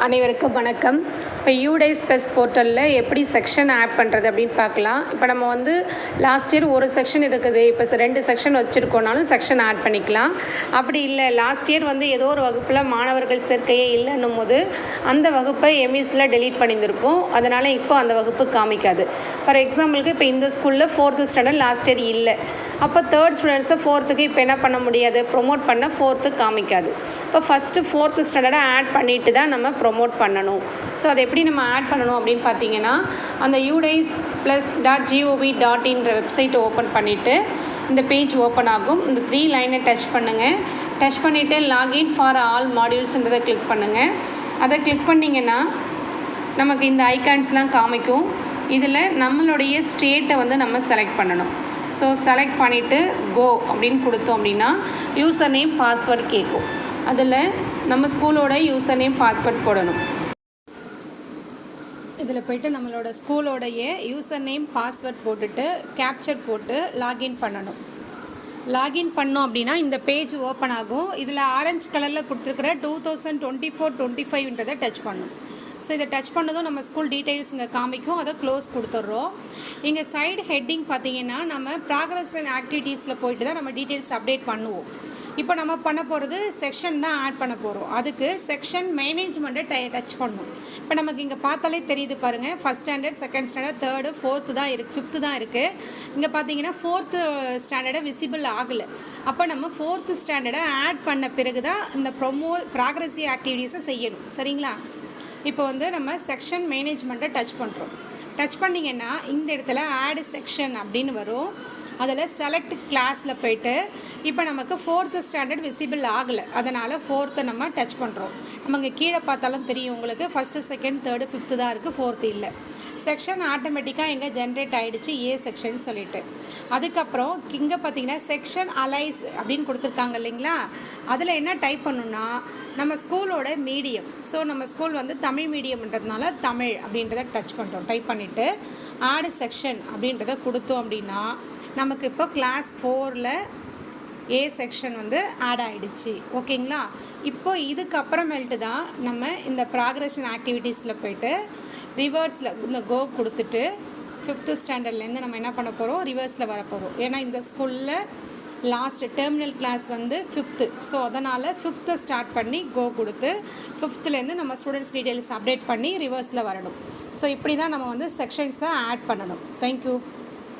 அனைவருக்கும் வணக்கம். இப்போ UDISE PLUS போர்ட்டலில் எப்படி செக்ஷன் ஆட் பண்ணுறது அப்படின்னு பார்க்கலாம். இப்போ நம்ம வந்து லாஸ்ட் இயர் ஒரு செக்ஷன் இருக்குது, இப்போ 2 செக்ஷன் வச்சுருக்கோனாலும் செக்ஷன் ஆட் பண்ணிக்கலாம். அப்படி இல்லை லாஸ்ட் இயர் வந்து ஏதோ ஒரு வகுப்பில் மாணவர்கள் சேர்க்கையே இல்லைன்னும் போது அந்த வகுப்பை எம்இஸில் டெலீட் பண்ணியிருப்போம். அதனால் இப்போ அந்த வகுப்பு காமிக்காது. ஃபார் எக்ஸாம்பிளுக்கு இப்போ இந்த ஸ்கூலில் 4th ஸ்டாண்டர்ட் லாஸ்ட் இயர் இல்லை, அப்போ 3rd ஸ்டூடெண்ட்ஸை 4th இப்போ என்ன பண்ண முடியாது, ப்ரொமோட் பண்ண 4th காமிக்காது. இப்போ ஃபஸ்ட்டு 4th ஸ்டாண்டர்டை ஆட் பண்ணிட்டு தான் நம்ம ப்ரொமோட் பண்ணணும். ஸோ அதை எப்படி நம்ம ஆட் பண்ணணும் அப்படின்னு பார்த்தீங்கன்னா, அந்த UDISEplus.gov.in வெப்சைட்டை ஓப்பன் பண்ணிவிட்டு இந்த பேஜ் ஓப்பன் ஆகும். இந்த 3 லைனை டச் பண்ணுங்கள். டச் பண்ணிவிட்டு லாகின் ஃபார் ஆல் மாடியூல்ஸ்ன்றதை கிளிக் பண்ணுங்கள். அதை கிளிக் பண்ணிங்கன்னா நமக்கு இந்த ஐகான்ஸ்லாம் காமிக்கும். இதில் நம்மளுடைய ஸ்டேட்டை வந்து நம்ம செலக்ட் பண்ணணும். ஸோ செலக்ட் பண்ணிவிட்டு கோ அப்படின்னு கொடுத்தோம் அப்படின்னா யூசர் நேம் பாஸ்வேர்டு கேட்கும். அதில் நம்ம ஸ்கூலோட யூசர் நேம் பாஸ்வேர்ட் போடணும். இதில் போய்ட்டு நம்மளோட ஸ்கூலோடைய யூசர் நேம் பாஸ்வேர்ட் போட்டுட்டு கேப்சர் போட்டு லாகின் பண்ணணும். லாகின் பண்ணோம் அப்படின்னா இந்த பேஜ் ஓப்பன் ஆகும். இதில் ஆரஞ்சு கலரில் கொடுத்துருக்குற 2024-25ன்றதை டச் பண்ணணும். ஸோ இதை டச் பண்ணதும் நம்ம ஸ்கூல் டீட்டெயில்ஸ் இங்கே காமிக்கும். அதை க்ளோஸ் கொடுத்துட்றோம். இங்கே சைடு ஹெட்டிங் பார்த்திங்கன்னா நம்ம ப்ராக்ரஸ் அண்ட் ஆக்டிவிட்டீஸில் போயிட்டு தான் நம்ம டீட்டெயில்ஸ் அப்டேட் பண்ணுவோம். இப்போ நம்ம பண்ண போகிறது செக்ஷன் தான் ஆட் பண்ண போகிறோம். அதுக்கு செக்ஷன் மேனேஜ்மெண்ட்டை டச் பண்ணணும். இப்போ நமக்கு இங்கே பார்த்தாலே தெரியுது பாருங்கள், 1st standard 2nd standard 3rd 4th தான் இருக்குது, 5th தான் இருக்குது. இங்கே பார்த்தீங்கன்னா 4th ஸ்டாண்டர்டை விசிபிள் ஆகலை. அப்போ நம்ம 4th ஸ்டாண்டர்டை ஆட் பண்ண பிறகு தான் இந்த ப்ராக்ரஸிவ் ஆக்டிவிட்டீஸை செய்யணும். சரிங்களா? இப்போ வந்து நம்ம செக்ஷன் மேனேஜ்மெண்ட்டை டச் பண்ணுறோம். டச் பண்ணிங்கன்னா இந்த இடத்துல ஆட் செக்ஷன் அப்படின்னு வரும். அதில் செலக்ட் கிளாஸில் போய்ட்டு இப்போ நமக்கு 4th ஸ்டாண்டர்ட் விசிபிள் ஆகலை, அதனால் 4th நம்ம டச் பண்ணுறோம். நம்ம இங்கே கீழே பார்த்தாலும் தெரியும் உங்களுக்கு, 1st 2nd 3rd 5th தான் இருக்குது, 4th இல்லை. செக்ஷன் ஆட்டோமேட்டிக்காக எங்கே ஜென்ரேட் ஆகிடுச்சு, ஏ செக்ஷன் சொல்லிட்டு. அதுக்கப்புறம் இங்கே பார்த்தீங்கன்னா செக்ஷன் அலைஸ் அப்படின்னு கொடுத்துருக்காங்க இல்லைங்களா, அதில் என்ன டைப் பண்ணணுன்னா நம்ம ஸ்கூலோட மீடியம். ஸோ நம்ம ஸ்கூல் வந்து தமிழ் மீடியம்ன்றதுனால தமிழ் அப்படின்றத டச் பண்ணுறோம். டைப் பண்ணிவிட்டு ஆட் செக்ஷன் அப்படின்றத கொடுத்தோம் அப்படின்னா நமக்கு இப்போ கிளாஸ் 4ல் ஏ செக்ஷன் வந்து ஆட் ஆகிடுச்சு. ஓகேங்களா? இப்போ இதுக்கப்புறமேல்ட்டு தான் நம்ம இந்த ப்ராக்ரஷன் ஆக்டிவிட்டீஸில் போய்ட்டு ரிவர்ஸில் இந்த கோ கொடுத்துட்டு 5th ஸ்டாண்டர்ட்லேருந்து நம்ம என்ன பண்ண போகிறோம், ரிவர்ஸில் வர போகிறோம். ஏன்னா இந்த ஸ்கூலில் லாஸ்ட் டெர்மினல் கிளாஸ் வந்து 5th. ஸோ அதனால் 5th ஸ்டார்ட் பண்ணி கோ கொடுத்து 5thலேருந்து நம்ம ஸ்டூடெண்ட்ஸ் டீட்டெயில்ஸ் அப்டேட் பண்ணி ரிவர்ஸில் வரணும். ஸோ இப்படி தான் நம்ம வந்து செக்ஷன்ஸை ஆட் பண்ணணும். தேங்க்யூ.